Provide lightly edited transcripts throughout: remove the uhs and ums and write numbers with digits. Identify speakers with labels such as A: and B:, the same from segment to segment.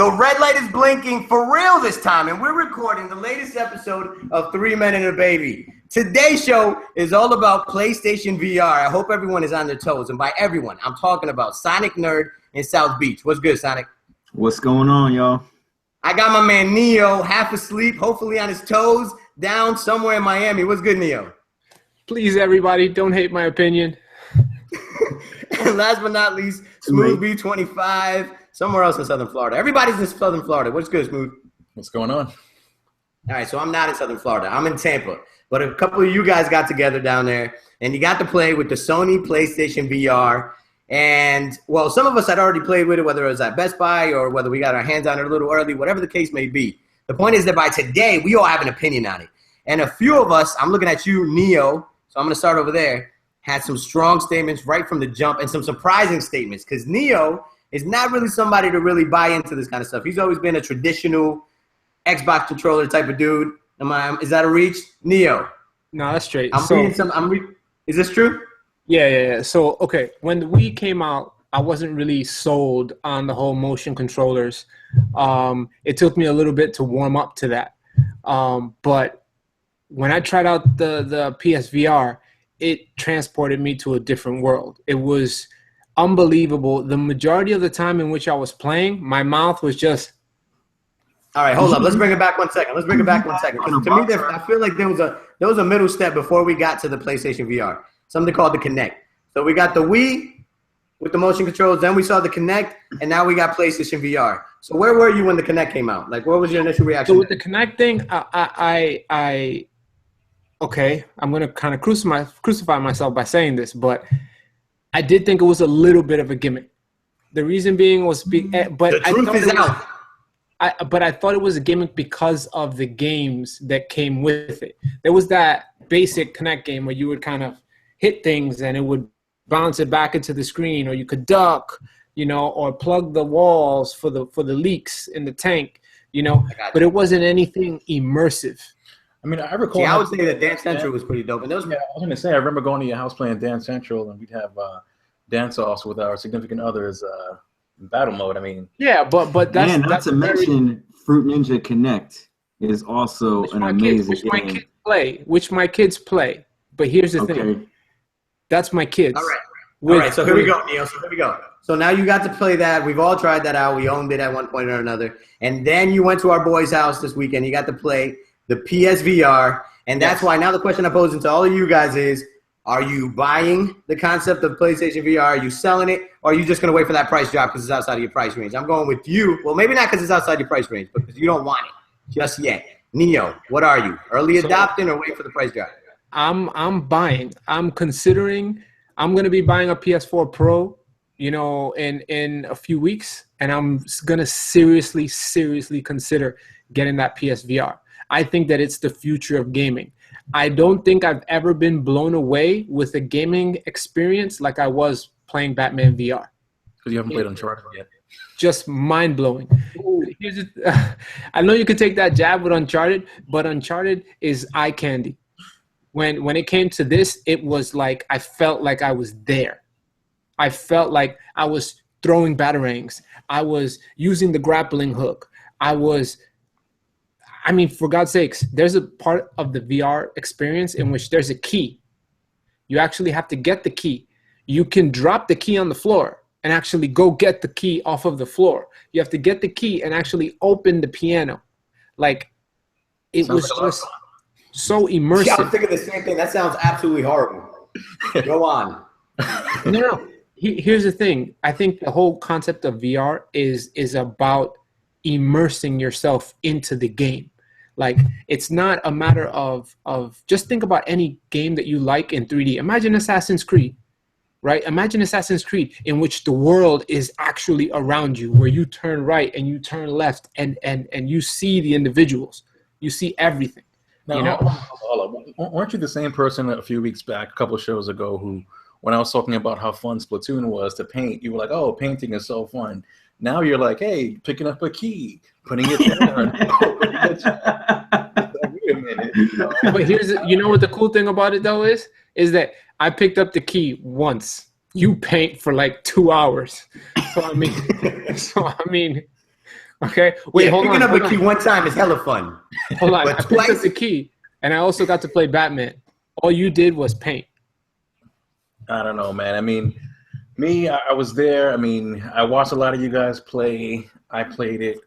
A: The red light is blinking for real this time, and we're recording the latest episode of 3 Men and a Baby. Today's show is all about PlayStation VR. I hope everyone is on their toes, and by everyone, I'm talking about Sonic Nerd in South Beach. What's good, Sonic?
B: What's going on, y'all?
A: I got my man Neo, half asleep, hopefully on his toes, down somewhere in Miami. What's good, Neo?
C: Please, everybody, don't hate my opinion.
A: And last but not least, Smooth B25, somewhere else in Southern Florida. Everybody's in Southern Florida. What's good, Smooth?
D: What's going on?
A: All right, so I'm not in Southern Florida. I'm in Tampa. But a couple of you guys got together down there, and you got to play with the Sony PlayStation VR. And, well, some of us had already played with it, whether it was at Best Buy or whether we got our hands on it a little early, whatever the case may be. The point is that by today, we all have an opinion on it. And a few of us, I'm looking at you, Neo, so I'm going to start over there, had some strong statements right from the jump and some surprising statements because Neo is not really somebody to really buy into this kind of stuff. He's always been a traditional Xbox controller type of dude. Is that a reach? Neo?
C: No, that's straight.
A: Is this true?
C: Yeah. So, okay, when the Wii came out, I wasn't really sold on the whole motion controllers. It took me a little bit to warm up to that. But when I tried out the PSVR, it transported me to a different world. It was unbelievable. The majority of the time in which I was playing, my mouth was just...
A: All right, hold up. Let's bring it back 1 second. 'Cause to me, I feel like there was a middle step before we got to the PlayStation VR, something called the Kinect. So we got the Wii with the motion controls, then we saw the Kinect, and now we got PlayStation VR. So where were you when the Kinect came out? Like, what was your initial reaction?
C: So with the Kinect thing, okay, I'm going to kind of crucify myself by saying this, but I did think it was a little bit of a gimmick. The reason being was, but I thought it was a gimmick because of the games that came with it. There was that basic Kinect game where you would kind of hit things and it would bounce it back into the screen, or you could duck, or plug the walls for the leaks in the tank, but it wasn't anything immersive.
D: I mean, I recall.
A: I would say that Dance Central was pretty dope. And
D: I was going to say, I remember going to your house playing Dance Central, and we'd have dance-offs with our significant others in battle mode. I mean,
C: yeah, but that's
B: not to mention Fruit Ninja Connect is also an amazing game.
C: Which my kids play. But here's the thing. That's my kids.
A: All right. So here we go, Neil. So now you got to play that. We've all tried that out. We owned it at one point or another. And then you went to our boy's house this weekend. You got to play the PSVR. And that's why now the question I'm posing to all of you guys is, are you buying the concept of PlayStation VR? Are you selling it? Or are you just going to wait for that price drop because it's outside of your price range? I'm going with you. Well, maybe not because it's outside your price range, but because you don't want it just yet. Neo, what are you? Early adopting or wait for the price drop?
C: I'm buying. I'm considering. I'm going to be buying a PS4 Pro, in a few weeks, and I'm going to seriously consider getting that PSVR. I think that it's the future of gaming. I don't think I've ever been blown away with a gaming experience like I was playing Batman VR.
D: Because you haven't played Uncharted yet.
C: Just mind-blowing. I know you could take that jab with Uncharted, but Uncharted is eye candy. When it came to this, it was like I felt like I was there. I felt like I was throwing batarangs. I was using the grappling hook. For God's sakes, there's a part of the VR experience in which there's a key. You actually have to get the key. You can drop the key on the floor and actually go get the key off of the floor. You have to get the key and actually open the piano. Like, it was just so immersive.
A: Yeah, I was thinking the same thing. That sounds absolutely horrible. Go on.
C: No. Here's the thing. I think the whole concept of VR is about immersing yourself into the game. Like, it's not a matter of just think about any game that you like in 3D. Imagine Assassin's Creed, right? Imagine Assassin's Creed in which the world is actually around you, where you turn right and you turn left and you see the individuals. You see everything.
D: Now, weren't you the same person a few weeks back, a couple of shows ago, who, when I was talking about how fun Splatoon was to paint, you were like, oh, painting is so fun. Now you're like, hey, picking up a key, putting it down. Wait a minute.
C: But what the cool thing about it though is that I picked up the key once. You paint for like 2 hours. So I mean, Okay, wait, hold on.
A: Picking up a key one time is hella fun.
C: Hold on,
A: But
C: I picked up the key, and I also got to play Batman. All you did was paint.
D: I don't know, man. I mean, I was there. I mean, I watched a lot of you guys play. I played it.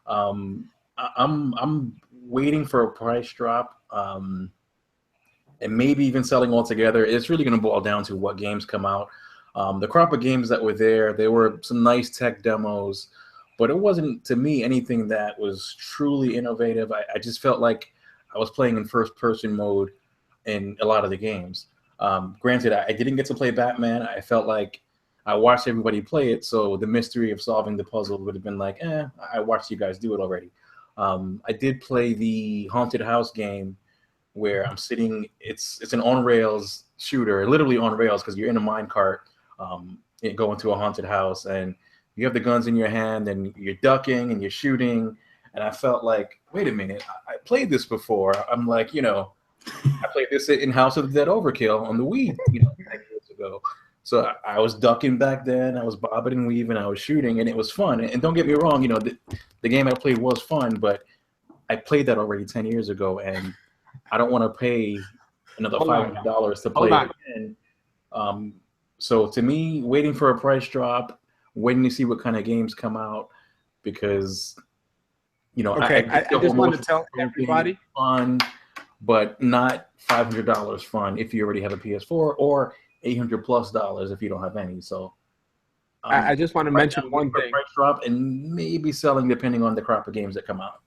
D: I'm waiting for a price drop, and maybe even selling altogether. It's really going to boil down to what games come out. The crop of games that were there were some nice tech demos, but it wasn't, to me, anything that was truly innovative. I just felt like I was playing in first-person mode in a lot of the games. Granted, I didn't get to play Batman. I felt like I watched everybody play it, so the mystery of solving the puzzle would have been like, I watched you guys do it already. I did play the Haunted House game where I'm sitting. It's an on-rails shooter, literally on rails, because you're in a minecart going to a haunted house, and you have the guns in your hand, and you're ducking, and you're shooting. And I felt like, wait a minute, I played this before. I'm like, I played this in House of the Dead Overkill on the Wii, 10 years ago. So I was ducking back then. I was bobbing and weaving. I was shooting, and it was fun. And don't get me wrong, the game I played was fun, but I played that already 10 years ago, and I don't want to pay another $500 to play it again. So to me, waiting for a price drop, waiting to see what kind of games come out, because
C: I just want to tell everybody
D: fun, but not $500 fun if you already have a PS4, or $800+ if you don't have any. So
C: I just want to mention one thing:
D: price drop, and maybe selling depending on the crop of games that come out.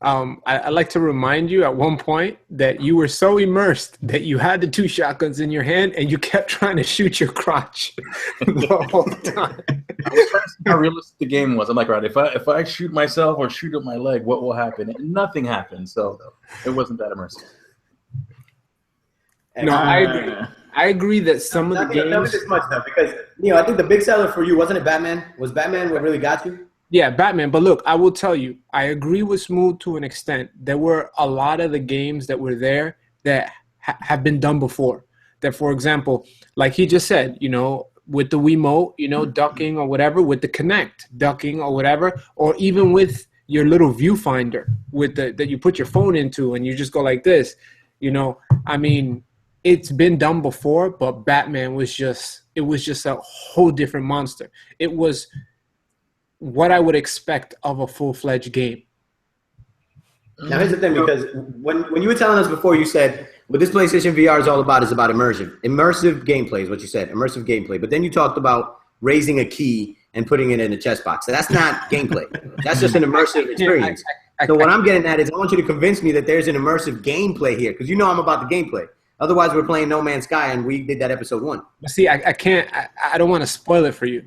C: I'd like to remind you at one point that you were so immersed that you had the 2 shotguns in your hand and you kept trying to shoot your crotch the whole time.
D: I was trying to see how realistic the game was. I'm like, right, if I shoot myself or shoot up my leg, what will happen? And nothing happened, so it wasn't that immersive.
C: No, I agree. I agree that some of the games.
A: Not this much though, because I think the big seller for you wasn't it Batman? Was Batman what really got you?
C: Yeah, Batman. But look, I will tell you, I agree with Smooth to an extent. There were a lot of the games that were there that have been done before. That, for example, like he just said, with the Wiimote, ducking or whatever, with the Kinect, ducking or whatever, or even with your little viewfinder with that you put your phone into and you just go like this. I mean, it's been done before, but Batman was just a whole different monster. It was what I would expect of a full-fledged game.
A: Now, here's the thing, because when you were telling us before, you said what this PlayStation VR is all about is about immersion. Immersive gameplay is what you said, immersive gameplay. But then you talked about raising a key and putting it in a chess box. So that's not gameplay. That's just an immersive experience. So what I'm getting at is I want you to convince me that there's an immersive gameplay here, because I'm about the gameplay. Otherwise, we're playing No Man's Sky, and we did that episode 1.
C: See, I can't. I don't want to spoil it for you.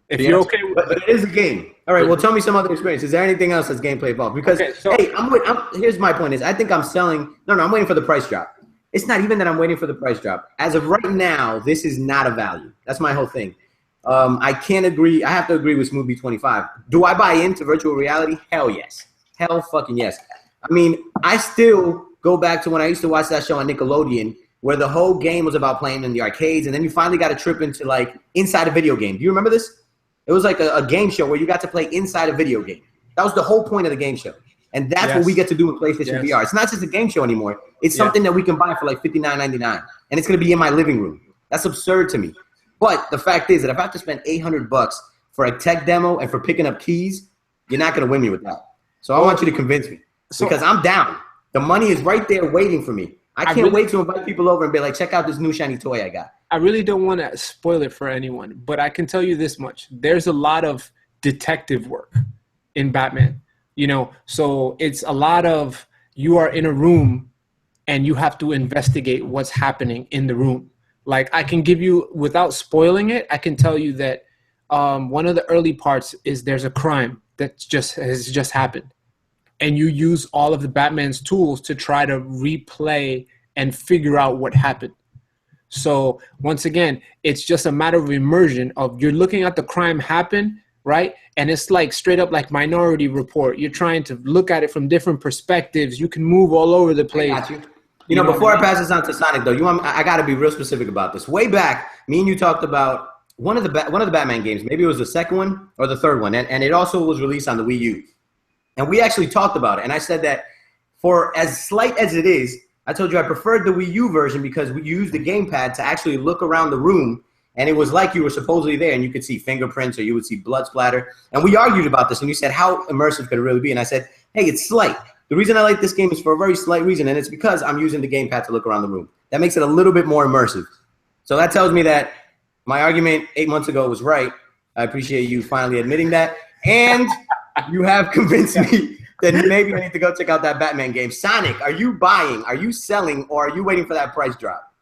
C: If you're okay with
A: but it is a game. All right, well, tell me some other experience. Is there anything else that's gameplay involved? Because, here's my point is I think I'm selling – I'm waiting for the price drop. It's not even that I'm waiting for the price drop. As of right now, this is not a value. That's my whole thing. I can't agree – I have to agree with Smoothie 25. Do I buy into virtual reality? Hell yes. Hell fucking yes. I mean, I still go back to when I used to watch that show on Nickelodeon where the whole game was about playing in the arcades, and then you finally got a trip into, like, inside a video game. Do you remember this? It was like a game show where you got to play inside a video game. That was the whole point of the game show. And that's what we get to do with PlayStation VR. It's not just a game show anymore. It's something that we can buy for like $59.99. And it's going to be in my living room. That's absurd to me. But the fact is that if I have to spend $800 for a tech demo and for picking up keys, you're not going to win me with that. So I want you to convince me. Because I'm down. The money is right there waiting for me. I can't wait to invite people over and be like, check out this new shiny toy I got.
C: I really don't want to spoil it for anyone, but I can tell you this much. There's a lot of detective work in Batman, so it's a lot of you are in a room and you have to investigate what's happening in the room. Like I can give you, without spoiling it, I can tell you that one of the early parts is there's a crime that has just happened. And you use all of the Batman's tools to try to replay and figure out what happened. So once again, it's just a matter of immersion of you're looking at the crime happen, right? And it's like straight up like Minority Report. You're trying to look at it from different perspectives. You can move all over the place.
A: I got you. Before I pass this on to Sonic, though, I got to be real specific about this. Way back, me and you talked about one of the Batman games. Maybe it was the second one or the third one, and it also was released on the Wii U. And we actually talked about it, and I said that for as slight as it is, I told you I preferred the Wii U version because we used the gamepad to actually look around the room, and it was like you were supposedly there, and you could see fingerprints or you would see blood splatter. And we argued about this, and you said, how immersive could it really be? And I said, hey, it's slight. The reason I like this game is for a very slight reason, and it's because I'm using the gamepad to look around the room. That makes it a little bit more immersive. So that tells me that my argument 8 months ago was right. I appreciate you finally admitting that. And you have convinced me that maybe I need to go check out that Batman game. Sonic, are you buying, are you selling, or are you waiting for that price drop?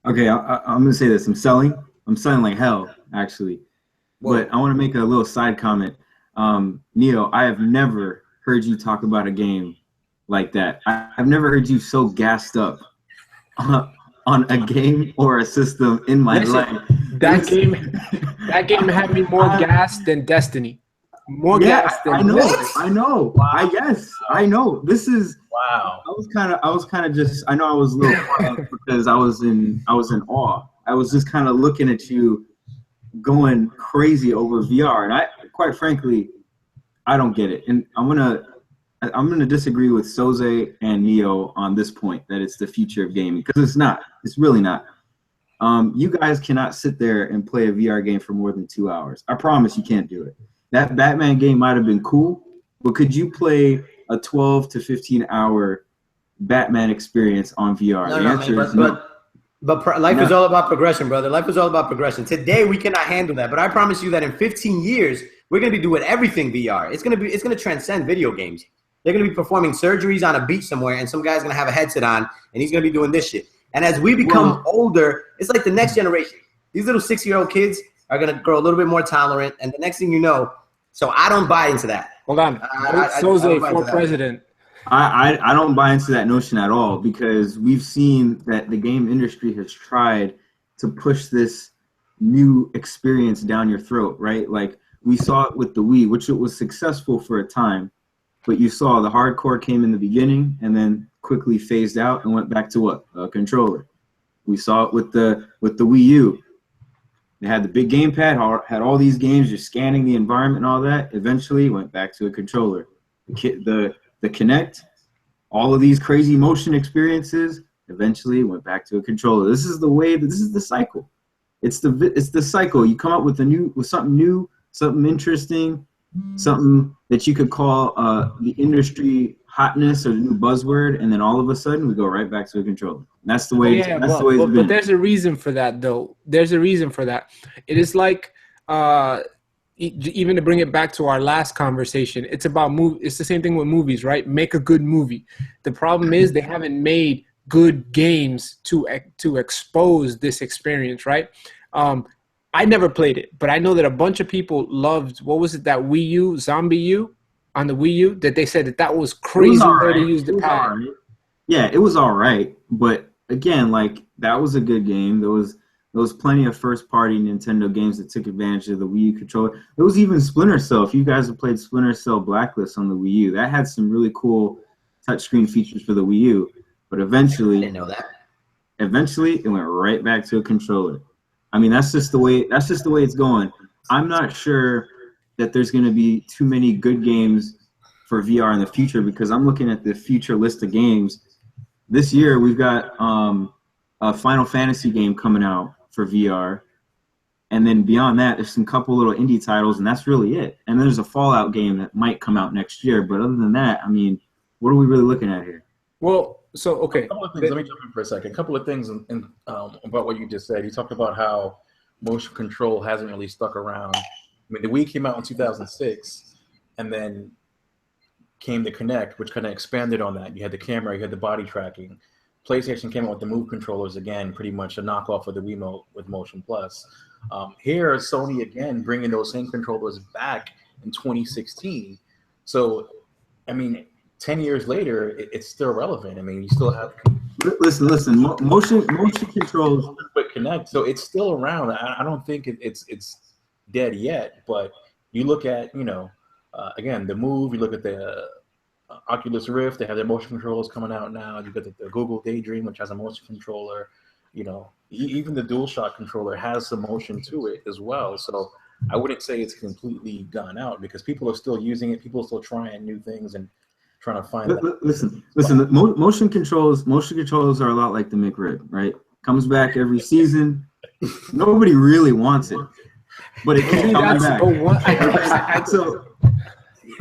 B: Okay, I'm going to say this. I'm selling like hell, actually. Whoa. But I want to make a little side comment. Neo, I have never heard you talk about a game like that. I've never heard you so gassed up on a game or a system in my life.
C: That game had me more gassed than Destiny. More gassed than
B: I know.
C: Destiny.
B: I know.
D: Wow.
B: I know. This is
D: wow.
B: I was kind of just. I know I was a little quiet because I was in awe. I was just kind of looking at you, going crazy over VR, and I, quite frankly, I don't get it. And I'm gonna disagree with Soze and Neo on this point that it's the future of gaming, because it's not. It's really not. You guys cannot sit there and play a VR game for more than 2 hours. I promise you can't do it. That Batman game might have been cool, but could you play a 12 to 15 hour Batman experience on VR? The answer is no.
A: But life is all about progression, brother. Life is all about progression. Today we cannot handle that, but I promise you that in 15 years we're gonna be doing everything VR. It's gonna transcend video games. They're gonna be performing surgeries on a beach somewhere, and some guy's gonna have a headset on, and he's gonna be doing this shit. And as we become older, it's like the next generation. These little 6-year-old kids are gonna grow a little bit more tolerant, and the next thing you know, so I don't buy into that.
C: Hold on, Soze for president.
B: I don't buy into that notion at all, because we've seen that the game industry has tried to push this new experience down your throat, right? Like we saw it with the Wii, which it was successful for a time, but you saw the hardcore came in the beginning and then quickly phased out and went back to what? A controller. We saw it with the Wii U. They had the big gamepad, had all these games, you're scanning the environment and all that. Eventually went back to a controller. The Kinect, all of these crazy motion experiences, eventually went back to a controller. This is the cycle. It's the cycle. You come up with something new, something interesting, something that you could call the industry hotness or the new buzzword, and then all of a sudden we go right back to a controller. That's the way. That's the way it's been.
C: But there's a reason for that, though. There's a reason for that. It is like, even to bring it back to our last conversation, it's about It's the same thing with movies, right? Make a good movie. The problem is they haven't made good games to expose this experience, right? I never played it, but I know that a bunch of people loved, what was it, that Wii U, Zombie U on the Wii U, that they said that was crazy way to use the pad.
B: Right. Yeah, it was all right, but again, like that was a good game. There was plenty of first-party Nintendo games that took advantage of the Wii U controller. There was even Splinter Cell. If you guys have played Splinter Cell Blacklist on the Wii U, that had some really cool touchscreen features for the Wii U. But eventually,
A: I didn't know that.
B: Eventually, it went right back to a controller. I mean, that's just the way it's going. I'm not sure that there's going to be too many good games for VR in the future, because I'm looking at the future list of games. This year, we've got a Final Fantasy game coming out for VR. And then beyond that, there's some couple little indie titles, and that's really it. And there's a Fallout game that might come out next year. But other than that, I mean, what are we really looking at here?
C: Well, so, okay.
D: A couple of things. Let me jump in for a second. A couple of things about what you just said. You talked about how motion control hasn't really stuck around. I mean, the Wii came out in 2006, and then came the Kinect, which kind of expanded on that. You had the camera, you had the body tracking. PlayStation came out with the Move controllers again, pretty much a knockoff of the Wiimote with Motion Plus. Here, Sony again bringing those same controllers back in 2016. So, I mean, 10 years later, it's still relevant. I mean, you still have
B: listen. Motion controls
D: with Kinect, so it's still around. I don't think it's dead yet. But you look at again the Move. You look at the Oculus Rift. They have their motion controllers coming out now. You got the Google Daydream, which has a motion controller. Even the DualShock controller has some motion to it as well. So I wouldn't say it's completely gone out because people are still using it. People are still trying new things and trying to find.
B: Listen. Motion controls are a lot like the McRib, right? Comes back every season. Nobody really wants it, but it keeps coming back. So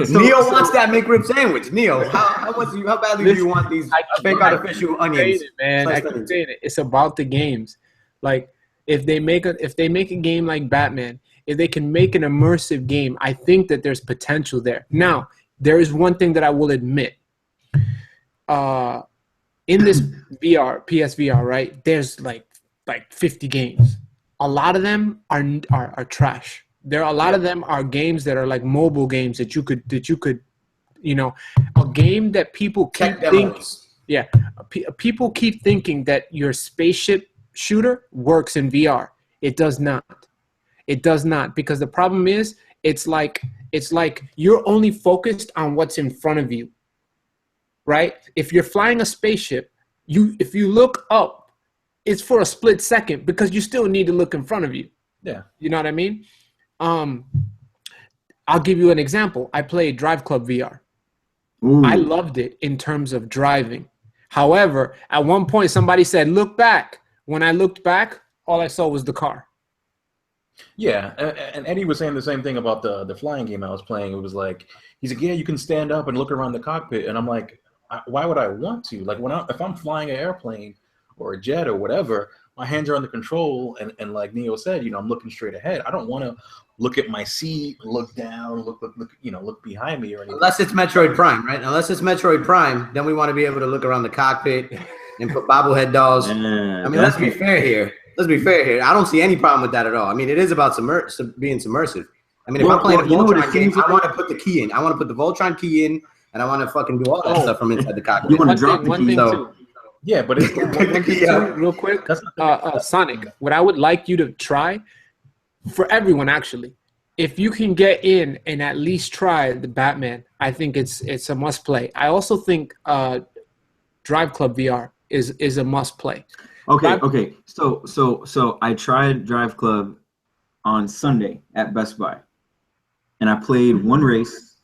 A: Neo wants that McRib sandwich. Neo, how badly do you want these fake artificial onions?
C: I keep saying it. It's about the games. Like if they make a game like Batman, if they can make an immersive game, I think that there's potential there. Now, there is one thing that I will admit. In this PSVR, right? There's like 50 games. A lot of them are trash. There are a lot of them are games that are like mobile games that you could a game that people keep thinking. Yeah, people keep thinking that your spaceship shooter works in VR. It does not. It does not, because the problem is it's like you're only focused on what's in front of you. Right? If you're flying a spaceship, if you look up, it's for a split second because you still need to look in front of you.
D: Yeah.
C: You know what I mean? I'll give you an example. I played Drive Club VR. Ooh. I loved it in terms of driving. However, at one point somebody said, look back. When I looked back, all I saw was the car.
D: Yeah, and Eddie was saying the same thing about the flying game I was playing. It was like, he's like, yeah, you can stand up and look around the cockpit. And I'm like, why would I want to? Like if I'm flying an airplane or a jet or whatever, my hands are on the control, and like Neo said, I'm looking straight ahead. I don't want to look at my seat, look down, look behind me or anything.
A: Unless it's Metroid Prime, right? Unless it's Metroid Prime, then we want to be able to look around the cockpit and put bobblehead dolls. Let's be fair here. I don't see any problem with that at all. I mean, it is about being submersive. I mean, if I'm playing a Voltron game, I want to put the key in. I want to put the Voltron key in, and I want to fucking do all that stuff from inside the cockpit.
B: You want to drop the key,
C: too.
D: Yeah, but it's
C: real quick, Sonic, what I would like you to try, for everyone actually, if you can get in and at least try the Batman, I think it's a must play. I also think Drive Club VR is a must play.
B: Okay. So I tried Drive Club on Sunday at Best Buy, and I played one race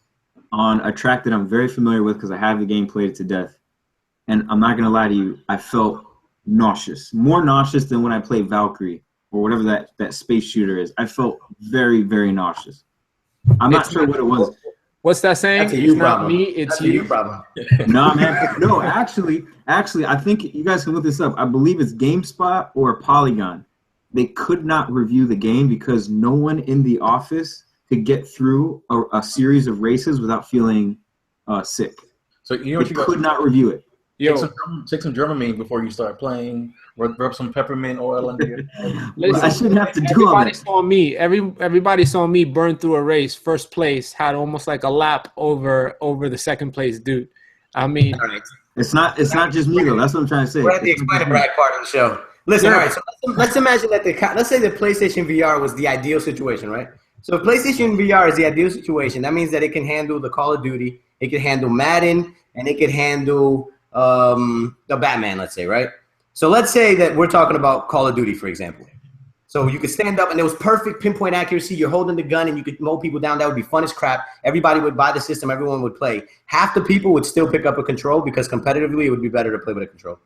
B: on a track that I'm very familiar with because I have the game played to death. And I'm not going to lie to you, I felt nauseous. More nauseous than when I played Valkyrie or whatever that space shooter is. I felt very, very nauseous. I'm not sure what it was.
C: What's that saying?
A: That's a you problem.
C: Not me, it's you.
A: A you problem.
B: No, man. No, actually, I think you guys can look this up. I believe it's GameSpot or Polygon. They could not review the game because no one in the office could get through a series of races without feeling sick.
D: So you know what you
B: could not review it.
D: Take some Dramamine before you start playing. Rub some peppermint oil under your head.
C: Listen, I shouldn't have to do all that. Everybody saw me burn through a race. First place had almost like a lap over the second place dude. I mean,
B: it's not just me though. That's what I'm trying to say.
A: We're at the explain brag part of the show. Listen, all right. So let's imagine that let's say the PlayStation VR was the ideal situation, right? So if PlayStation VR is the ideal situation, that means that it can handle the Call of Duty, it can handle Madden, and it can handle the Batman, let's say, right? So let's say that we're talking about Call of Duty, for example. So you could stand up and there was perfect pinpoint accuracy. You're holding the gun and you could mow people down. That would be fun as crap. Everybody would buy the system. Everyone would play. Half the people would still pick up a control because competitively it would be better to play with a control.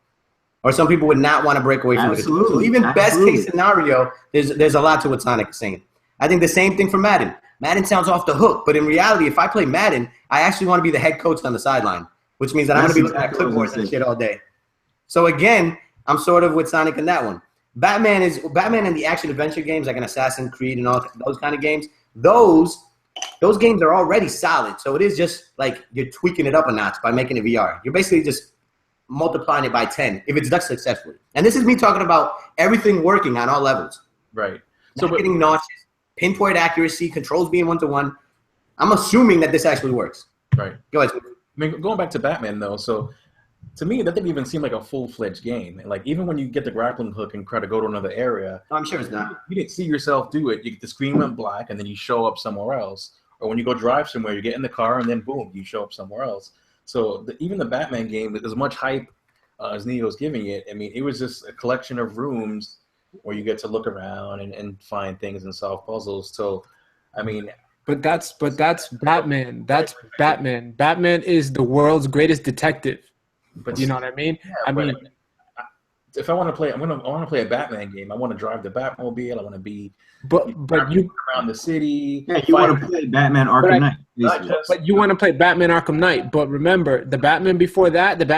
A: Or some people would not want to break away from the control. So even best case scenario, there's a lot to what Sonic is saying. I think the same thing for Madden. Madden sounds off the hook, but in reality, if I play Madden, I actually want to be the head coach on the sideline, which means that I'm going to be looking at clipboards and shit all day. So again, I'm sort of with Sonic in that one. Batman and the action adventure games like an Assassin's Creed and all those kind of games. Those games are already solid. So it is just like you're tweaking it up a notch by making it VR. You're basically just multiplying it by 10 if it's done successfully. And this is me talking about everything working on all levels.
D: Right.
A: So getting nauseous, pinpoint accuracy, controls being 1-to-1. I'm assuming that this actually works.
D: Right.
A: Go ahead.
D: I mean, going back to Batman though, so to me that didn't even seem like a full-fledged game. Like even when you get the grappling hook and try to go to another area,
A: I'm sure it's not.
D: You didn't see yourself do it. The screen went black and then you show up somewhere else. Or when you go drive somewhere, you get in the car and then boom, you show up somewhere else. So even the Batman game, there's much hype as Neo's giving it. I mean, it was just a collection of rooms where you get to look around and find things and solve puzzles. So, I mean,
C: but that's Batman. That's Batman. Batman is the world's greatest detective. But you know what I mean?
D: Yeah,
C: I mean,
D: if I want to play, I want to play a Batman game. I want to drive the Batmobile. I want to be,
C: but you
D: around the city.
B: Yeah, you want to play Batman Arkham Knight.
C: But you want to play Batman Arkham Knight. But remember, the Batman before that, and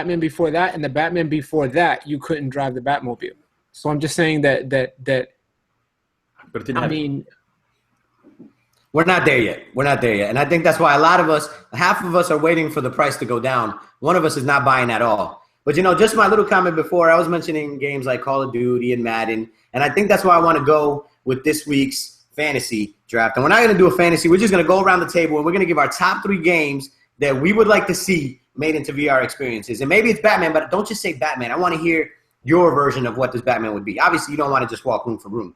C: the Batman before that, you couldn't drive the Batmobile. So I'm just saying that.
D: But it didn't
A: we're not there yet. And I think that's why half of us are waiting for the price to go down. One of us is not buying at all. But, just my little comment before, I was mentioning games like Call of Duty and Madden. And I think that's why I want to go with this week's fantasy draft. And we're not going to do a fantasy. We're just going to go around the table and we're going to give our top 3 games that we would like to see made into VR experiences. And maybe it's Batman, but don't just say Batman. I want to hear your version of what this Batman would be. Obviously, you don't want to just walk room for room.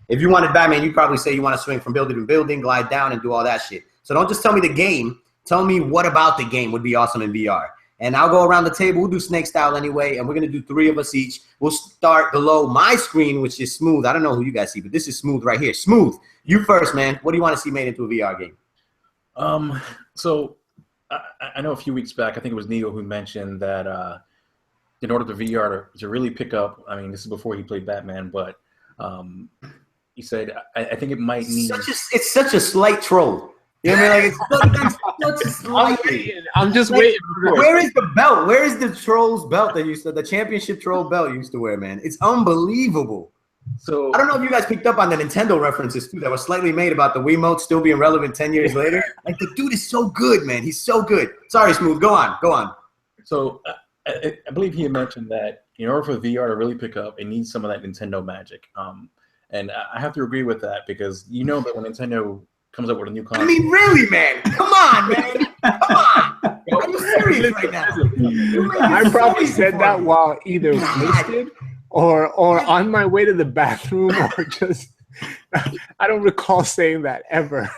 A: If you wanted Batman, you'd probably say you want to swing from building to building, glide down, and do all that shit. So don't just tell me the game. Tell me what about the game would be awesome in VR. And I'll go around the table. We'll do snake style anyway, and we're going to do 3 of us each. We'll start below my screen, which is Smooth. I don't know who you guys see, but this is Smooth right here. Smooth, you first, man. What do you want to see made into a VR game?
D: So I know a few weeks back, I think it was Neo who mentioned that in order for VR to really pick up, I mean, this is before he played Batman, but he said, I think it might need...
A: It's such a slight troll. You know what I mean? Like, it's slightly.
C: I'm just waiting.
A: Where is the belt? Where is the troll's belt that you said, the championship troll belt you used to wear, man? It's unbelievable.
D: So
A: I don't know if you guys picked up on the Nintendo references, too, that was slightly made about the Wiimote still being relevant 10 years later. Like, the dude is so good, man. He's so good. Sorry, Smooth. Go on.
D: So I believe he had mentioned that in order for VR to really pick up, it needs some of that Nintendo magic. And I have to agree with that because that when Nintendo comes up with a new console.
A: I mean, really, man? Come on, man. Come on. Are you serious right now?
C: I probably said that while either wasted or on my way to the bathroom or just I don't recall saying that ever.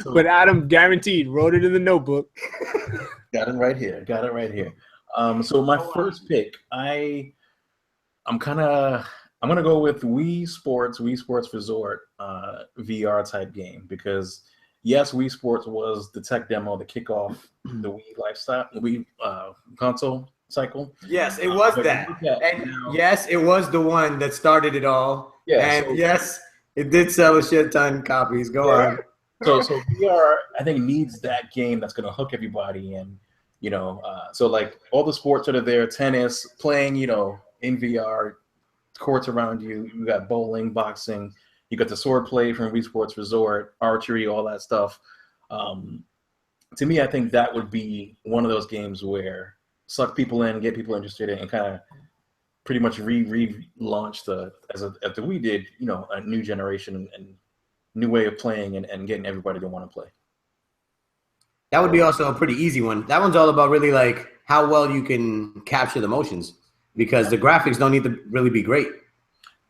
C: But Adam guaranteed wrote it in the notebook.
D: Got it right here. So my first pick, I'm gonna go with Wii Sports Resort VR type game because yes, Wii Sports was the tech demo to kick off the Wii lifestyle, the Wii console cycle.
A: Yes, it was that, and yes, it was the one that started it all. Yeah, and yes, it did sell a shit ton of copies. Go on.
D: So VR, I think, needs that game that's gonna hook everybody in. So like all the sports that are there, tennis, playing, in VR. Courts around you. You got bowling, boxing. You got the sword play from Wii Sports Resort, archery, all that stuff. To me, I think that would be one of those games where suck people in, get people interested in, and kind of pretty much relaunch as the Wii did, a new generation and new way of playing and getting everybody to want to play.
A: That would be also a pretty easy one. That one's all about really like how well you can capture the motions. Because the graphics don't need to really be great,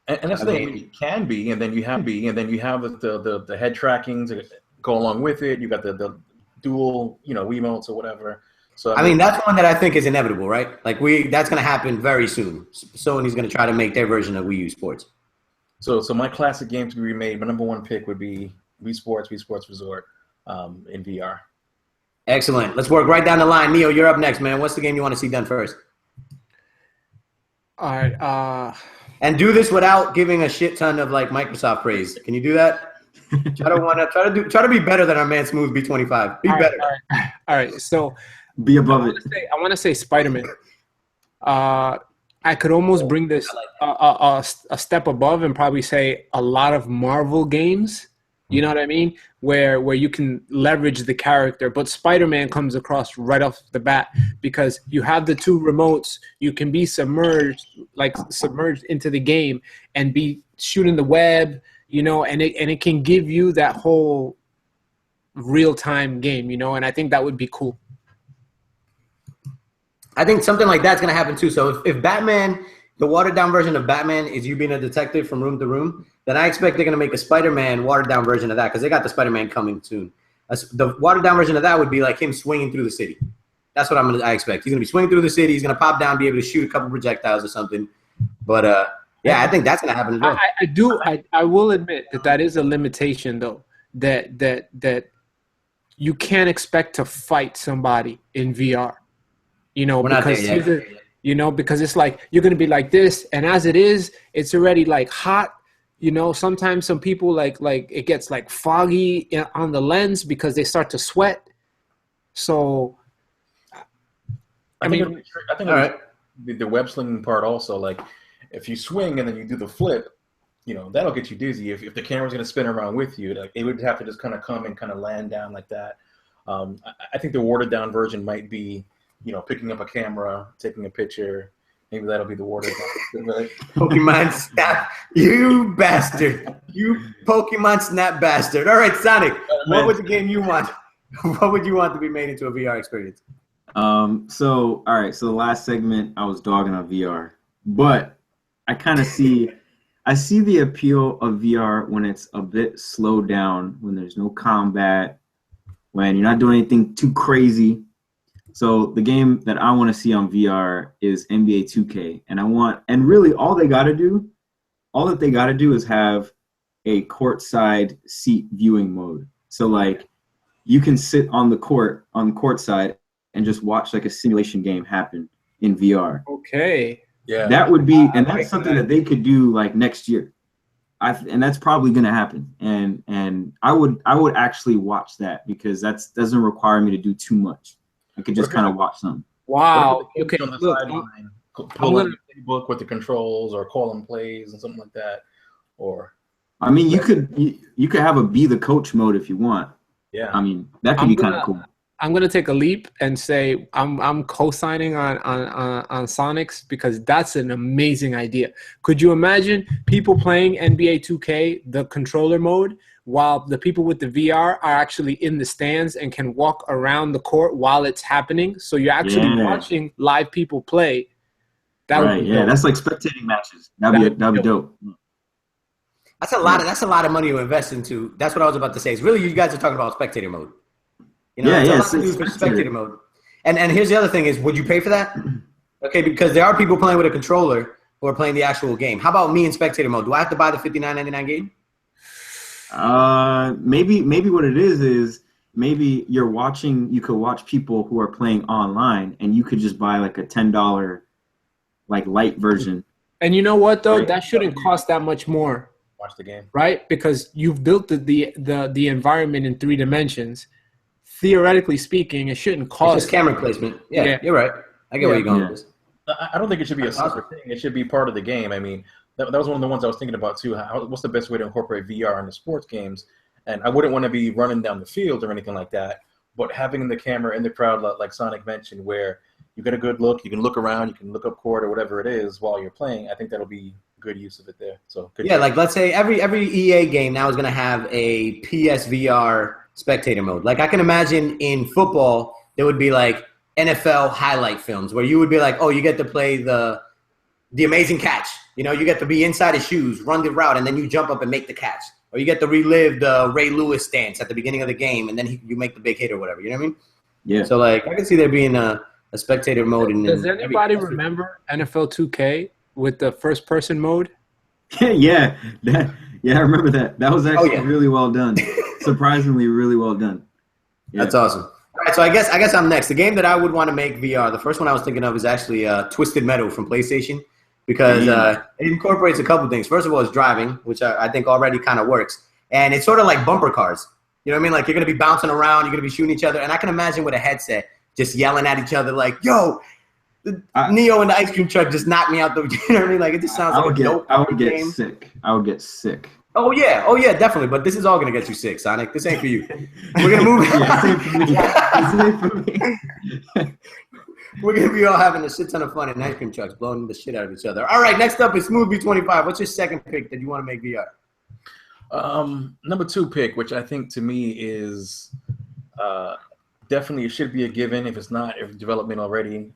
D: and that's the thing. It can be, and then you have the head tracking to go along with it. You got the dual, Wiimotes or whatever. So
A: I mean, that's one that I think is inevitable, right? Like that's going to happen very soon. Sony's going to try to make their version of Wii U Sports.
D: So my classic game to be remade. My number 1 pick would be Wii Sports Resort in VR.
A: Excellent. Let's work right down the line. Neo, you're up next, man. What's the game you want to see done first?
C: All right.
A: And do this without giving a shit ton of like Microsoft praise. Can you do that? Try to be better than our man Smooth B25. Be better.
C: All right. So
B: be above it.
C: I want to say Spider-Man. I could almost bring this a step above and probably say a lot of Marvel games. You know what I mean? Where you can leverage the character. But Spider-Man comes across right off the bat because you have the 2 remotes. You can be submerged into the game and be shooting the web, and it can give you that whole real-time game, and I think that would be cool.
A: I think something like that's going to happen too. So if Batman, the watered-down version of Batman is you being a detective from room to room, then I expect they're going to make a Spider-Man watered-down version of that because they got the Spider-Man coming soon. The watered-down version of that would be like him swinging through the city. That's what I expect. He's gonna be swinging through the city. He's gonna pop down, be able to shoot a couple projectiles or something. But yeah, I think that's gonna happen as well.
C: I will admit that is a limitation though. That you can't expect to fight somebody in VR. You know, because it's like you're gonna be like this, and as it is, it's already like hot. You know, sometimes some people like it gets like foggy on the lens because they start to sweat. So,
D: I think the web slinging part also, like if you swing and then you do the flip, you know, that'll get you dizzy. If the camera's going to spin around with you, like it would have to just kind of come and kind of land down like that. I think the watered down version might be, you know, picking up a camera, taking a picture. Maybe that'll be the watered down. Right?
A: Pokemon Snap, you bastard! You Pokemon Snap bastard! All right, Sonic, what was the game you want? What would you want to be made into a VR experience?
B: So the last segment I was dogging on VR, but I kind of see the appeal of VR when it's a bit slowed down, when there's no combat, when you're not doing anything too crazy. So the game that I want to see on VR is NBA 2K, and really all that they got to do is have a courtside seat viewing mode. So like you can sit on the court side and just watch like a simulation game happen in VR.
C: Okay.
D: Yeah.
B: That would be, and that's something that they could do like next year. And that's probably going to happen. And I would actually watch that because that doesn't require me to do too much. I could just kind of watch something.
C: Wow. Okay.
D: On the sideline, pull up the playbook with the controls or calling plays and something like that. Or,
B: I mean, you could have a be the coach mode if you want.
D: Yeah.
B: I mean, that could be kind of cool.
C: I'm gonna take a leap and say I'm co-signing on Sonic's because that's an amazing idea. Could you imagine people playing NBA 2K the controller mode while the people with the VR are actually in the stands and can walk around the court while it's happening? So you're actually watching live people play.
B: That that's like spectating matches. That'd be dope.
A: That's a lot of money to invest into. That's what I was about to say. It's really you guys are talking about spectator mode. You know, it's a lot to do for spectator mode. And here's the other thing is, would you pay for that? Okay, because there are people playing with a controller who are playing the actual game. How about me in spectator mode? Do I have to buy the $59.99 game?
B: Maybe what it is maybe you could watch people who are playing online and you could just buy like a $10 like light version.
C: And you know what though? That shouldn't cost that much more.
D: Watch the game.
C: Right? Because you've built the environment in 3 dimensions. Theoretically speaking, it shouldn't cost.
A: It's just camera placement. Yeah, you're right. I get where you're going with this.
D: I don't think it should be a separate thing. It should be part of the game. I mean, that was one of the ones I was thinking about too. What's the best way to incorporate VR into sports games? And I wouldn't want to be running down the field or anything like that. But having the camera in the crowd, like Sonic mentioned, where you get a good look, you can look around, you can look up court or whatever it is while you're playing. I think that'll be good use of it there. So
A: like let's say every EA game now is going to have a PSVR spectator mode. Like I can imagine in football, there would be like NFL highlight films where you would be like, oh, you get to play the amazing catch. You know, you get to be inside his shoes, run the route, and then you jump up and make the catch. Or you get to relive the Ray Lewis stance at the beginning of the game, and then you make the big hit or whatever. You know what I mean?
B: Yeah.
A: So like I can see there being a spectator mode.
C: Does anybody remember NFL 2K with the first person mode?
B: Yeah, I remember that. That was actually really well done. Surprisingly, really well done.
A: Yeah. That's awesome. All right, so I guess I'm next. The game that I would want to make VR, the first one I was thinking of is actually Twisted Metal from PlayStation because it incorporates a couple things. First of all, it's driving, which I think already kind of works. And it's sort of like bumper cars. You know what I mean? Like you're going to be bouncing around, you're going to be shooting each other. And I can imagine with a headset just yelling at each other like, yo, Neo and the ice cream truck just knocked me out the. You know what I mean? Like it just sounds like a dope game.
B: I would get sick.
A: Oh yeah, definitely. But this is all gonna get you sick, Sonic. This ain't for you. We're gonna move. This ain't for me. We're gonna be all having a shit ton of fun in ice cream trucks, blowing the shit out of each other. All right, next up is Smooth B25. What's your second pick that you want to make VR?
D: Number 2 pick, which I think to me is definitely it should be a given if it's not if development already.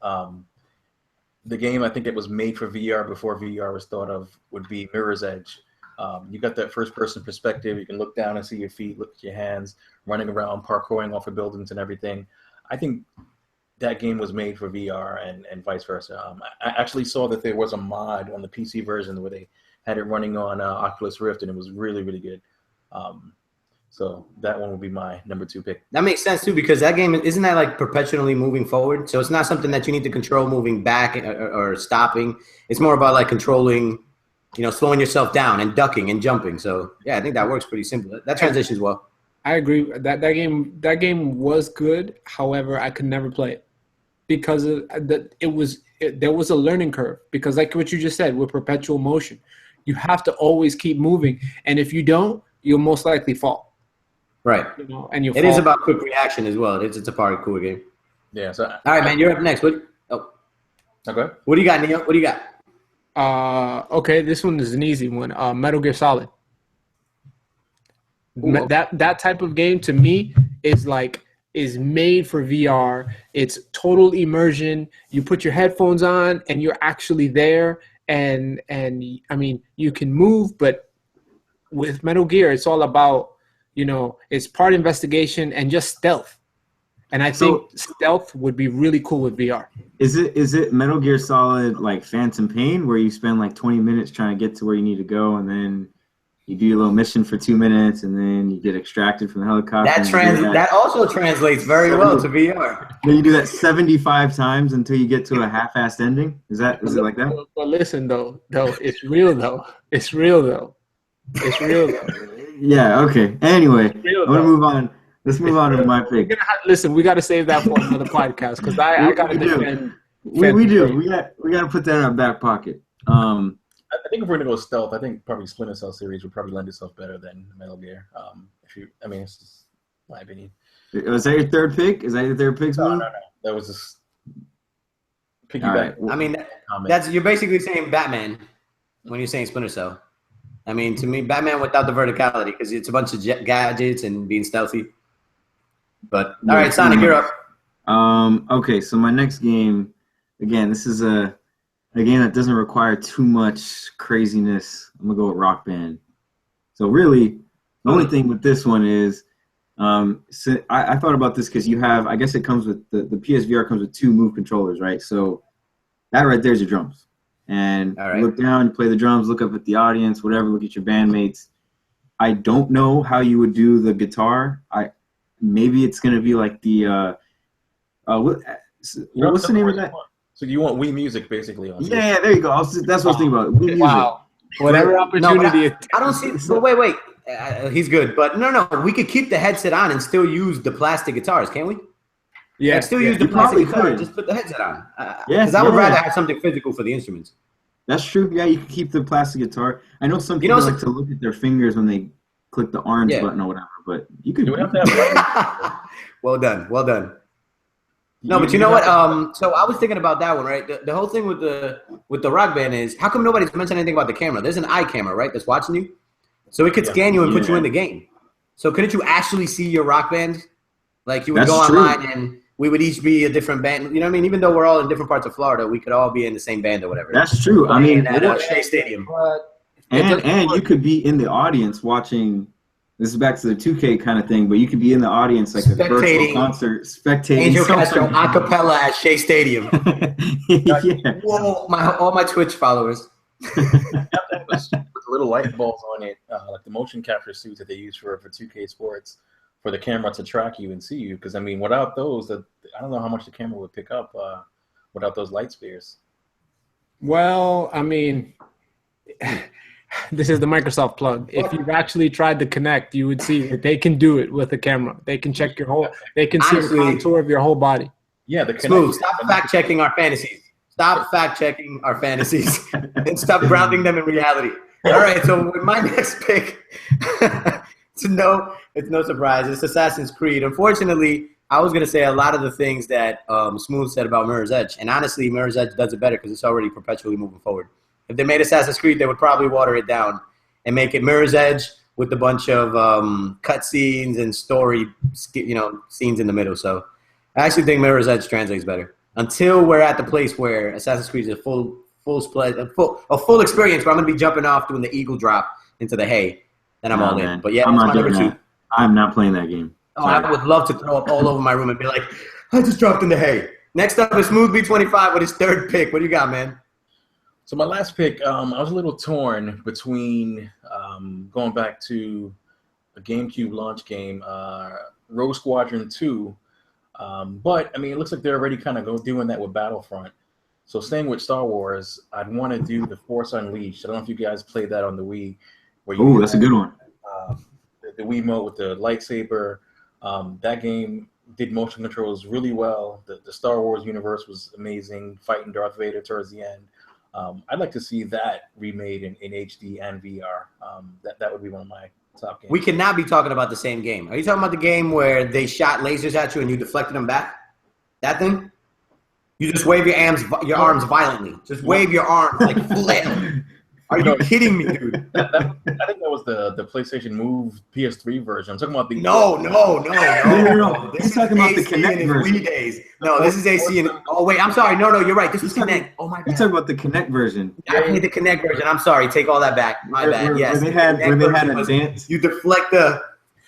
D: The game I think it was made for VR before VR was thought of would be Mirror's Edge. You got that first-person perspective. You can look down and see your feet, look at your hands, running around, parkouring off of buildings and everything. I think that game was made for VR and vice versa. I actually saw that there was a mod on the PC version where they had it running on Oculus Rift, and it was really, really good. So that one would be my number 2 pick.
A: That makes sense too, because that game isn't that like perpetually moving forward. So it's not something that you need to control moving back or stopping. It's more about like controlling, slowing yourself down and ducking and jumping. So yeah, I think that works pretty simple. That transitions well.
C: I agree. That game was good. However, I could never play it because there was a learning curve. Because like what you just said, with perpetual motion, you have to always keep moving, and if you don't, you'll most likely fall.
A: Right.
C: And
A: it is about quick reaction as well. It's a part of the cool game.
D: Yeah. So
A: all right, man, you're up next.
D: Okay.
A: What do you got, Neil? What do you got?
C: Okay, this one is an easy one. Metal Gear Solid.
A: Ooh.
C: That type of game to me is made for VR. It's total immersion. You put your headphones on and you're actually there. And I mean, you can move, but with Metal Gear, it's all about, it's part investigation and just stealth. And I think stealth would be really cool with VR.
B: Is it Metal Gear Solid like Phantom Pain, where you spend like 20 minutes trying to get to where you need to go, and then you do your little mission for 2 minutes, and then you get extracted from the helicopter?
A: That also translates very well to VR.
B: Then you do that 75 times until you get to a half-assed ending? Is it like that?
C: But listen, though, it's real, though. It's real, though.
B: Yeah, okay. Anyway, I'm going to move on. Let's move on to my pick.
C: Listen, we got to save that for another podcast, because I got to defend.
B: We do. We got to put that in our back pocket.
D: I think if we're going to go stealth, I think probably Splinter Cell series would probably lend itself better than Metal Gear. It's just my opinion.
B: Was that your third pick? Is that your third pick?
D: No. That was just piggyback.
A: Right. I mean, you're basically saying Batman when you're saying Splinter Cell. I mean, to me, Batman without the verticality, because it's a bunch of gadgets and being stealthy. But all right, Sonic, you're up.
B: Okay, so my next game, again, this is a game that doesn't require too much craziness. I'm gonna go with Rock Band. So really, the only thing with this one is, I thought about this because you have, I guess it comes with the PSVR comes with 2 Move controllers, right? So that right there is your drums. And you look down, you play the drums, look up at the audience, whatever, look at your bandmates. I don't know how you would do the guitar. Maybe it's going to be like the what's the name of that?
D: So you want Wii Music basically on?
B: Yeah, there you go. That's what I was thinking about. Wii Music.
C: Wow. Whatever opportunity.
A: I don't see. So wait. He's good, but no. We could keep the headset on and still use the plastic guitars, can't we?
C: Yeah,
A: still use the plastic guitar and just put the headset on. Because I would rather have something physical for the instruments.
B: That's true. Yeah, you can keep the plastic guitar. I know some people like to look at their fingers when they click the orange button or whatever, but you could.
A: Well done. No, but you know what? So I was thinking about that one, right? The whole thing with the Rock Band is, how come nobody's mentioned anything about the camera? There's an eye camera, right, that's watching you, so it could scan you and put you in the game. So couldn't you actually see your Rock Band? Like you would go online and we would each be a different band. You know what I mean? Even though we're all in different parts of Florida, we could all be in the same band or whatever.
B: That's true. I mean,
A: at Shea Stadium.
B: And you could be in the audience watching. This is back to the 2K kind of thing, but you could be in the audience like a virtual concert, spectating.
A: Angel Castro a cappella at Shea Stadium.
B: Yeah.
A: Whoa, all my Twitch followers.
D: With the little light bulbs on it, like the motion capture suits that they use for 2K Sports, for the camera to track you and see you. Because I mean, without those, I don't know how much the camera would pick up without those light spheres.
C: Well, I mean, this is the Microsoft plug. If you've actually tried to connect, you would see that they can do it with a camera. They can check your whole. They can see the contour of your whole body.
D: Yeah, the
A: Smooth. Stop fact checking our fantasies. Stop fact checking our fantasies and stop grounding them in reality. All right. So with my next pick, it's no surprise. It's Assassin's Creed. Unfortunately, I was gonna say a lot of the things that Smooth said about Mirror's Edge, and honestly, Mirror's Edge does it better because it's already perpetually moving forward. If they made Assassin's Creed, they would probably water it down and make it Mirror's Edge with a bunch of cutscenes and story, scenes in the middle. So I actually think Mirror's Edge translates better. Until we're at the place where Assassin's Creed is a full experience where I'm going to be jumping off doing the eagle drop into the hay, then I'm all in. But yeah, that's my number 2.
B: I'm not playing that game.
A: Oh, I would love to throw up all over my room and be like, I just dropped in the hay. Next up is Smooth B25 with his third pick. What do you got, man?
D: So my last pick, I was a little torn between going back to a GameCube launch game, Rogue Squadron 2. But, I mean, it looks like they're already kind of doing that with Battlefront. So staying with Star Wars, I'd want to do The Force Unleashed. I don't know if you guys played that on the Wii.
B: Oh, that's a good one.
D: The Wii mode with the lightsaber. That game did motion controls really well. The Star Wars universe was amazing, fighting Darth Vader towards the end. I'd like to see that remade in HD and VR. That would be one of my top games.
A: We cannot be talking about the same game. Are you talking about the game where they shot lasers at you and you deflected them back? That thing? You just wave your arms violently. Just wave your arms like flail. Are you kidding me, dude?
D: I think that was the PlayStation Move PS3 version. I'm talking about the
A: No.
B: He's talking about the Kinect version.
A: Wii days. No, this is AC. Oh wait, I'm sorry. No, you're right. This is Kinect. Oh my God.
B: You're talking about the Kinect version.
A: I played the Kinect version. I'm sorry. Take all that back. My bad. Yes.
B: Where they had a dance.
A: You deflect the.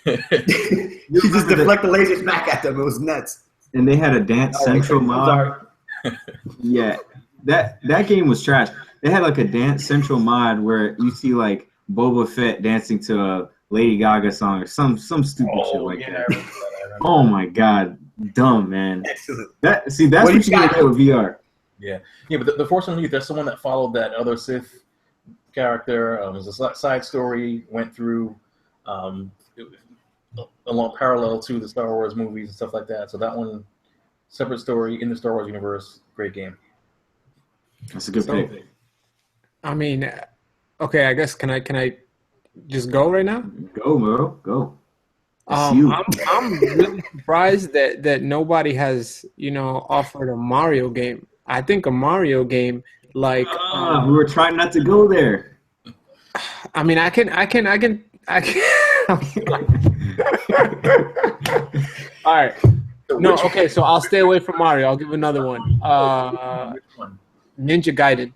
A: you just deflect the lasers back at them. It was nuts.
B: And they had a Dance Central mod. Yeah, that game was trash. They had like a Dance Central mod where you see like Boba Fett dancing to a Lady Gaga song or some stupid shit like that. Oh my God, dumb, man.
A: Excellent.
B: That's what you gotta get with VR.
D: Yeah, but the Force Unleashed, that's the one that followed that other Sith character. It was a side story, went through along parallel to the Star Wars movies and stuff like that. So that one, separate story in the Star Wars universe, great game.
B: That's a good pick.
C: I mean, okay, I guess can I just go right now?
B: Go, bro, go.
C: I'm really surprised that nobody has offered a Mario game. I think a Mario game like
B: we were trying not to go there.
C: I mean, I can. All right. No, okay. So I'll stay away from Mario. I'll give another one. Ninja Gaiden.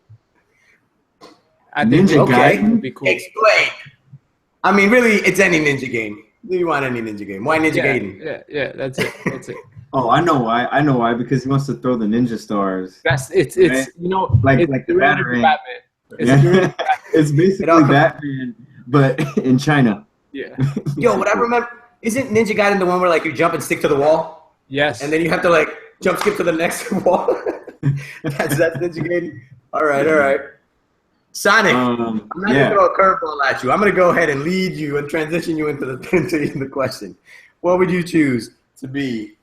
C: I think
A: Ninja Gaiden
C: would be cool.
A: Explain. I mean, really, it's any ninja game. You want any ninja game? Why Ninja Gaiden?
C: Yeah. That's it.
B: Oh, I know why. Because he wants to throw the ninja stars.
C: It's
B: right? Like the Batarang. It's basically Batman, but in China.
C: Yeah.
A: Yo, what I remember isn't Ninja Gaiden the one where like you jump and stick to the wall?
C: Yes.
A: And then you have to like jump skip to the next wall. that's Ninja Gaiden. All right. Sonic, I'm not gonna throw a curveball at you. I'm gonna go ahead and lead you and transition you into the question. What would you choose to be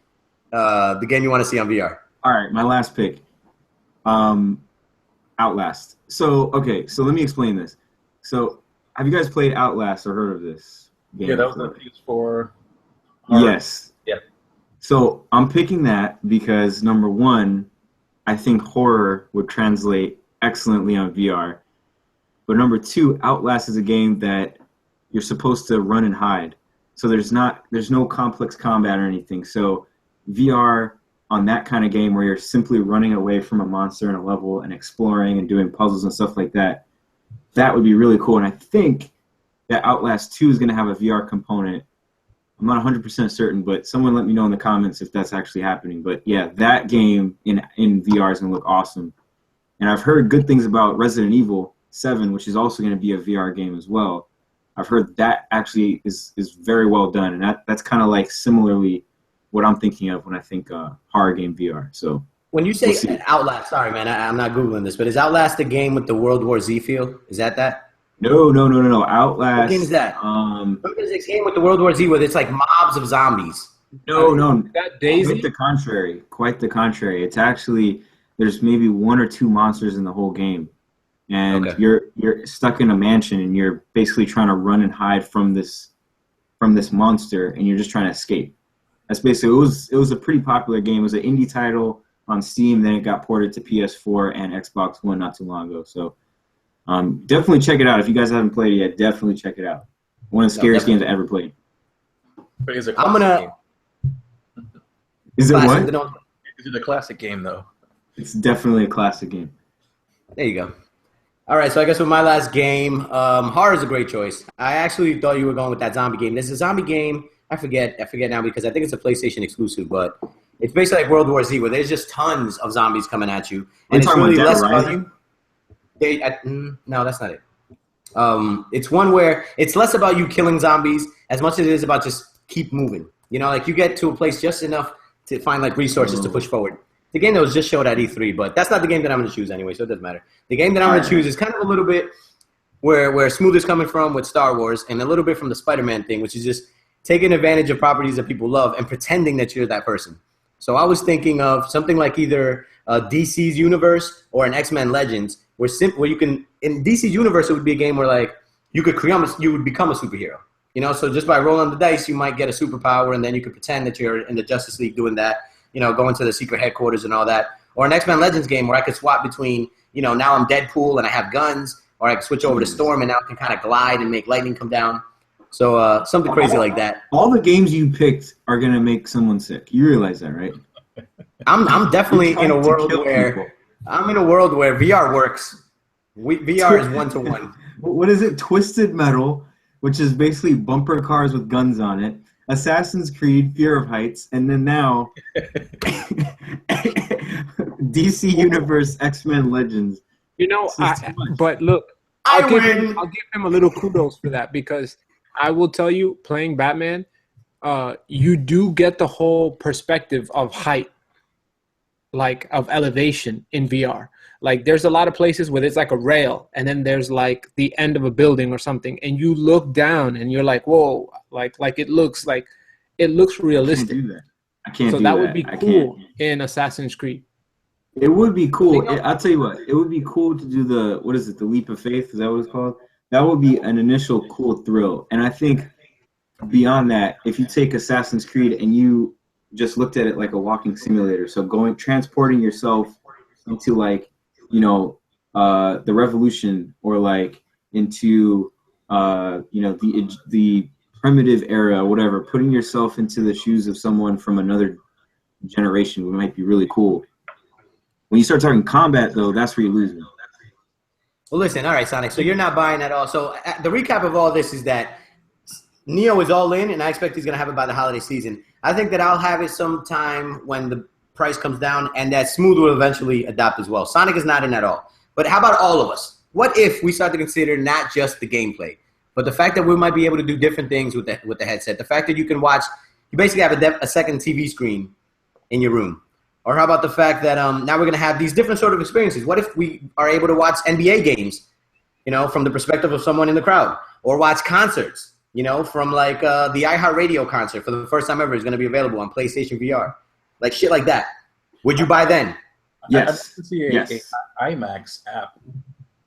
A: the game you want to see on VR?
B: All right, my last pick, Outlast. So let me explain this. So, have you guys played Outlast or heard of this game?
D: Yeah, that was the PS4.
B: Yes.
D: Yeah.
B: So I'm picking that because number one, I think horror would translate excellently on VR. But number two, Outlast is a game that you're supposed to run and hide. So there's no complex combat or anything. So VR on that kind of game where you're simply running away from a monster in a level and exploring and doing puzzles and stuff like that, that would be really cool. And I think that Outlast 2 is going to have a VR component. I'm not 100% certain, but someone let me know in the comments if that's actually happening. But yeah, that game in VR is going to look awesome. And I've heard good things about Resident Evil 7, which is also going to be a VR game as well. I've heard that actually is very well done, and that's kind of like similarly what I'm thinking of when I think horror game VR. So
A: when you say Outlast, sorry man, I'm not googling this, but is Outlast the game with the World War Z feel? Is that?
B: No. Outlast.
A: What game is that? There's this game with the World War Z where it's like mobs of zombies.
B: No.
C: That Daisy?
B: Quite the contrary. It's actually there's maybe one or two monsters in the whole game. And you're stuck in a mansion and you're basically trying to run and hide from this monster and you're just trying to escape. That's basically it was a pretty popular game. It was an indie title on Steam, then it got ported to PS4 and Xbox One not too long ago. So definitely check it out. If you guys haven't played it yet, definitely check it out. One of the scariest games I ever played.
D: But is it
B: Is it what?
D: Is it a classic game though?
B: It's definitely a classic game.
A: There you go. All right, so I guess with my last game, horror is a great choice. I actually thought you were going with that zombie game. There's a zombie game. I forget now because I think it's a PlayStation exclusive, but It's basically like World War Z, where there's just tons of zombies coming at you, and it's
B: talking
A: really
B: about
A: less
B: Dead
A: about
B: Rising?
A: you. No, that's not it. It's one where it's less about you killing zombies as much as it is about just keep moving. You know, like you get to a place just enough to find like resources to push forward. The game that was just showed at E3, but that's not the game that I'm going to choose anyway, so it doesn't matter. The game that I'm going to choose is kind of a little bit where Smooth is coming from with Star Wars, and a little bit from the Spider-Man thing, which is just taking advantage of properties that people love and pretending that you're that person. So I was thinking of something like either DC's universe or an X-Men Legends, where you can, in DC's universe, it would be a game where like you would become a superhero. You know, so just by rolling the dice, you might get a superpower, and then you could pretend that you're in the Justice League doing that. You know, going to the secret headquarters and all that. Or an X-Men Legends game where I could swap between, you know, now I'm Deadpool and I have guns, or I can switch over to Storm and now I can kind of glide and make lightning come down. So something crazy like that.
B: All the games you picked are gonna make someone sick. You realize that, right?
A: I'm definitely in a world where VR works. VR is 1-to-1.
B: What is it? Twisted Metal, which is basically bumper cars with guns on it. Assassin's Creed, Fear of Heights, and then now DC Universe, X-Men Legends.
C: You know, but look, I'll give him a little kudos for that, because I will tell you, playing Batman, you do get the whole perspective of height, like of elevation in VR. Like there's a lot of places where there's like a rail, and then there's like the end of a building or something, and you look down and you're like, whoa, like it looks realistic.
B: I can't do that. I can't
C: so
B: do
C: that would be cool in Assassin's Creed.
B: It would be cool. I'll tell you what, it would be cool to do the leap of faith? Is that what it's called? That would be an initial cool thrill. And I think beyond that, if you take Assassin's Creed and you just looked at it like a walking simulator, so transporting yourself into like, you know, the Revolution, or like into you know, the primitive era, whatever, putting yourself into the shoes of someone from another generation might be really cool. When you start talking combat, though, that's where you lose me.
A: Well, listen, all right, Sonic, so you're not buying at all. So the recap of all this is that Neo is all in, and I expect he's going to have it by the holiday season. I think that I'll have it sometime when the price comes down, and that Smooth will eventually adopt as well. Sonic is not in at all. But how about all of us? What if we start to consider not just the gameplay, but the fact that we might be able to do different things with the headset? The fact that you can watch, you basically have a second TV screen in your room. Or how about the fact that now we're going to have these different sort of experiences? What if we are able to watch NBA games, you know, from the perspective of someone in the crowd, or watch concerts, you know, from like the iHeartRadio concert for the first time ever is going to be available on PlayStation VR, like shit like that. Would you buy then?
B: Yes.
D: I'd see a IMAX app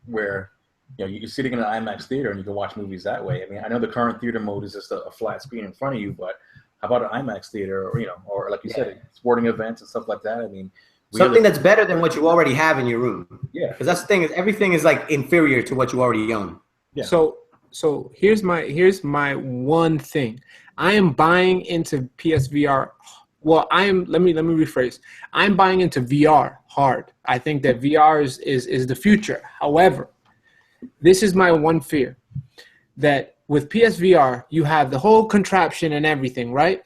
D: where, you know, you're sitting in an IMAX theater and you can watch movies that way. I mean, I know the current theater mode is just a flat screen in front of you, but how about an IMAX theater, or, you know, or like you said, sporting events and stuff like that? I mean,
A: something that's better than what you already have in your room.
D: Yeah.
A: Because that's the thing, is everything is like inferior to what you already own.
C: Yeah. So here's my one thing. I am buying into PSVR. Well, let me rephrase. I'm buying into VR hard. I think that VR is the future. However, this is my one fear, that with PSVR, you have the whole contraption and everything, right?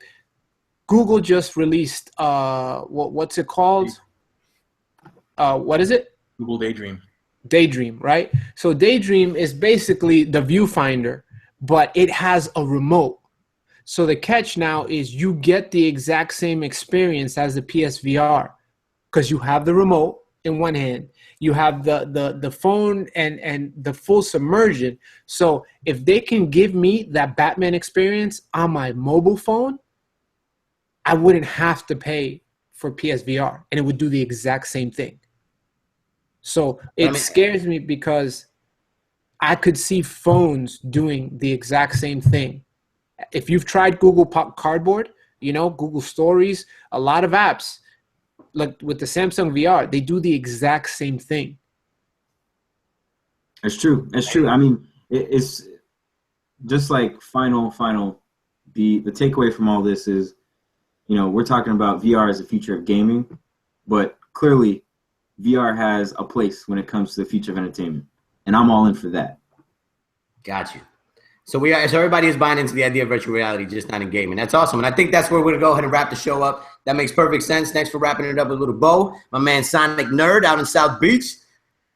C: Google just released what's it called? What is it?
D: Google Daydream.
C: Daydream, right? So Daydream is basically the viewfinder, but it has a remote. So the catch now is you get the exact same experience as the PSVR, because you have the remote in one hand, you have the phone and the full submersion. So if they can give me that Batman experience on my mobile phone, I wouldn't have to pay for PSVR, and it would do the exact same thing. So it scares me, because I could see phones doing the exact same thing. If you've tried Google Cardboard, you know, Google Stories, a lot of apps, like with the Samsung VR, they do the exact same thing.
B: It's true. It's true. I mean, it's just like the takeaway from all this is, you know, we're talking about VR as the future of gaming, but clearly VR has a place when it comes to the future of entertainment, and I'm all in for that.
A: Got you. So everybody is buying into the idea of virtual reality, just not in gaming. That's awesome. And I think that's where we're going to go ahead and wrap the show up. That makes perfect sense. Thanks for wrapping it up with a little bow. My man Sonic Nerd out in South Beach.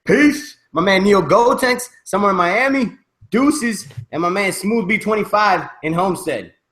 A: Peace. My man Neil Gotenks somewhere in Miami. Deuces. And my man Smooth B25 in Homestead.